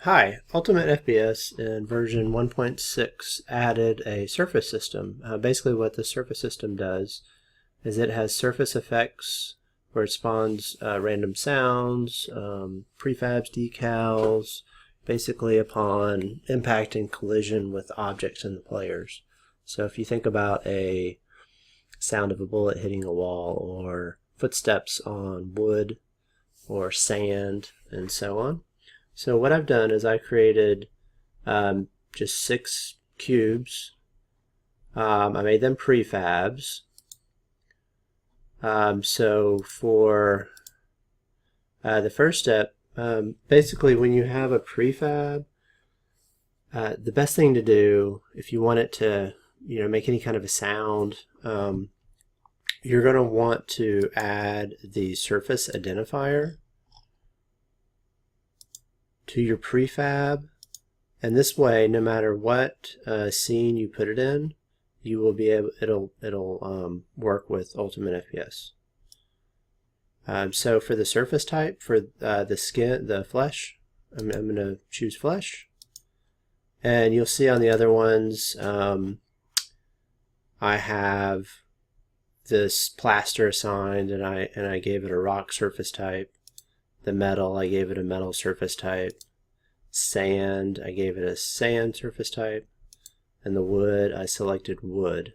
Hi, Ultimate FPS in version 1.6 added a surface system. Basically what the surface system does is it has surface effects where it spawns random sounds, prefabs, decals, basically upon impact and collision with objects and the players. So if you think about a sound of a bullet hitting a wall or footsteps on wood or sand and so on. So what I've done is I created just 6 cubes. I made them prefabs. So for the first step, basically when you have a prefab, the best thing to do if you want it to make any kind of a sound, you're going to want to add the surface identifier to your prefab, and this way no matter what scene you put it in, you will be able it'll work with Ultimate FPS. So for the surface type, for the skin, the flesh, I'm going to choose flesh, and you'll see on the other ones I have this plaster assigned, and I gave it a rock surface type. The metal, I gave it a metal surface type. Sand, I gave it a sand surface type. And the wood, I selected wood.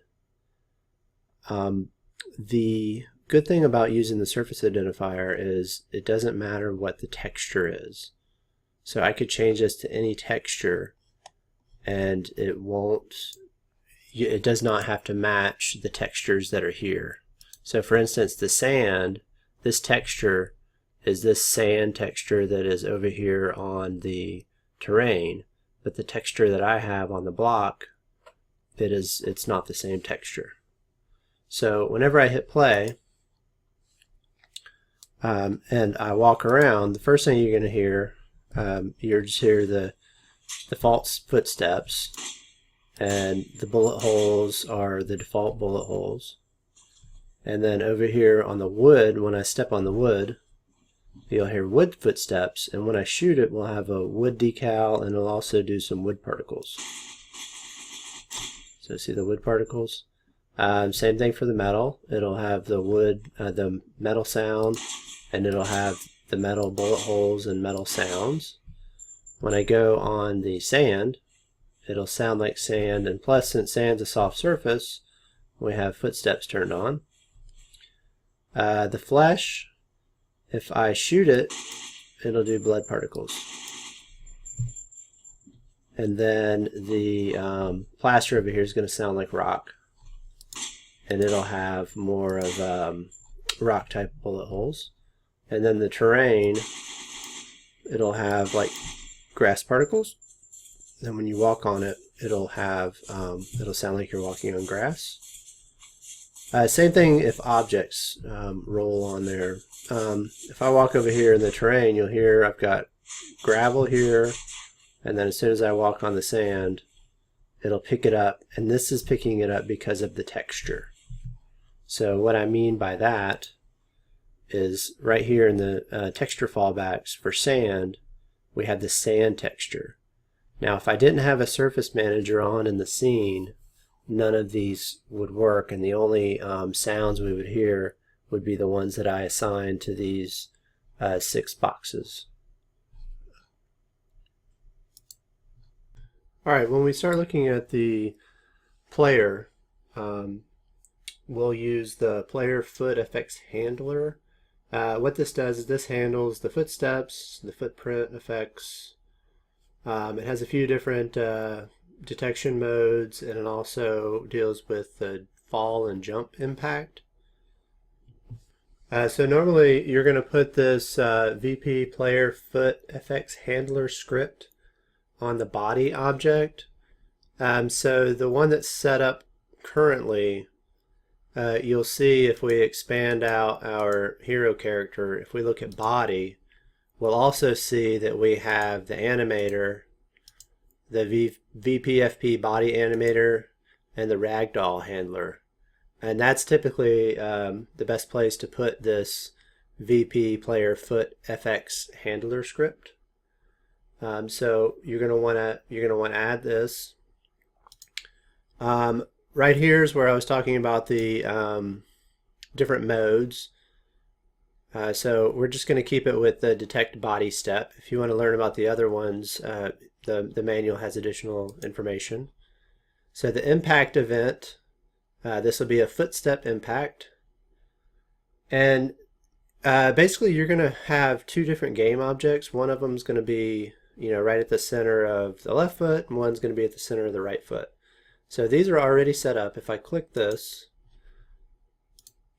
The good thing about using the surface identifier is it doesn't matter what the texture is. So I could change this to any texture and it does not have to match the textures that are here. So for instance, the sand, this texture is this sand texture that is over here on the terrain, but the texture that I have on the block, it's not the same texture. So whenever I hit play and I walk around, the first thing you're going to hear, you're just hear the default footsteps, and the bullet holes are the default bullet holes. And then over here on the wood, when I step on the wood, you'll hear wood footsteps, and when I shoot it, we'll have a wood decal, and it'll also do some wood particles. So see the wood particles? Same thing for the metal. It'll have the wood, the metal sound, and it'll have the metal bullet holes and metal sounds. When I go on the sand, it'll sound like sand, and plus since sand's a soft surface, we have footsteps turned on. The flesh, if I shoot it, it'll do blood particles. And then the plaster over here is going to sound like rock. And it'll have more of rock type bullet holes. And then the terrain, it'll have like grass particles. And when you walk on it, it'll sound like you're walking on grass. Same thing if objects roll on there. If I walk over here in the terrain, you'll hear I've got gravel here, and then as soon as I walk on the sand, it'll pick it up, and this is picking it up because of the texture. So what I mean by that is right here in the texture fallbacks for sand, we have the sand texture. Now if I didn't have a surface manager on in the scene, none of these would work, and the only sounds we would hear would be the ones that I assigned to these 6 boxes. Alright, when we start looking at the player, we'll use the player foot FX handler. What this does is this handles the footsteps, the footprint effects. It has a few different detection modes, and it also deals with the fall and jump impact. So normally you're going to put this VP player foot FX handler script on the body object. So the one that's set up currently, you'll see if we expand out our hero character, if we look at body, we'll also see that we have the animator, the VPFP body animator, and the ragdoll handler. And that's typically the best place to put this VP player foot FX handler script. So you're going to want to add this. Right here is where I was talking about the different modes. So we're just going to keep it with the detect body step. If you want to learn about the other ones, the manual has additional information. So the impact event, this will be a footstep impact. And basically you're going to have two different game objects. One of them is going to be, right at the center of the left foot, and one's going to be at the center of the right foot. So these are already set up. If I click this,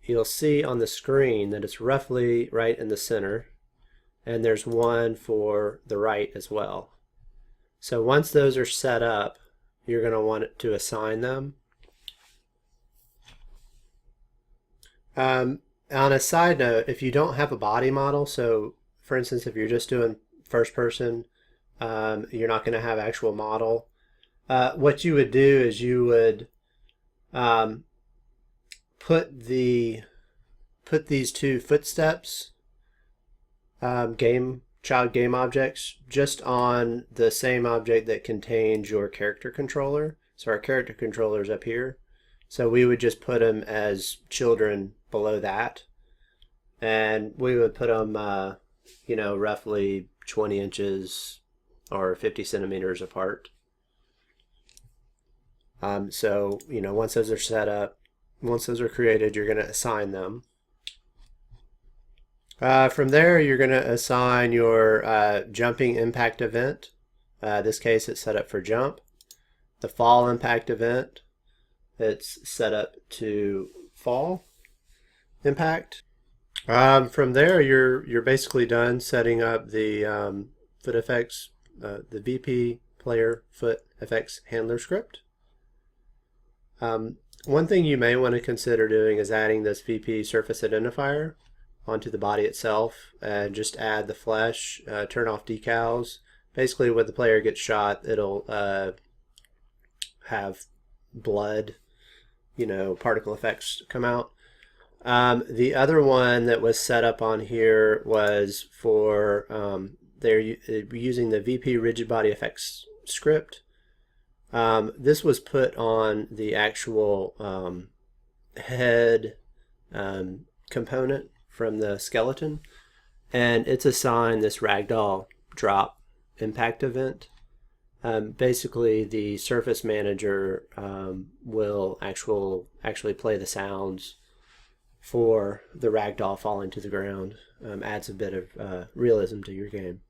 you'll see on the screen that it's roughly right in the center, and there's one for the right as well. So once those are set up, you're going to want to assign them. On a side note, if you don't have a body model, so for instance, if you're just doing first person, you're not going to have actual model. What you would do is you would put these two footsteps child game objects just on the same object that contains your character controller. So our character controller is up here. So we would just put them as children below that, and we would put them roughly 20 inches or 50 centimeters apart. So once those are set up, once those are created, you're going to assign them. From there, you're going to assign your jumping impact event. This case, it's set up for jump. The fall impact event, it's set up to fall impact. From there, you're basically done setting up the foot effects, the VP player foot effects handler script. One thing you may want to consider doing is adding this VP surface identifier onto the body itself, and just add the flesh, turn off decals. Basically when the player gets shot, it'll have blood, particle effects come out. The other one that was set up on here was for, they're using the VP rigid body effects script. This was put on the actual head component from the skeleton, and it's assigned this ragdoll drop impact event. Basically, the surface manager will actually play the sounds for the ragdoll falling to the ground. Adds a bit of realism to your game.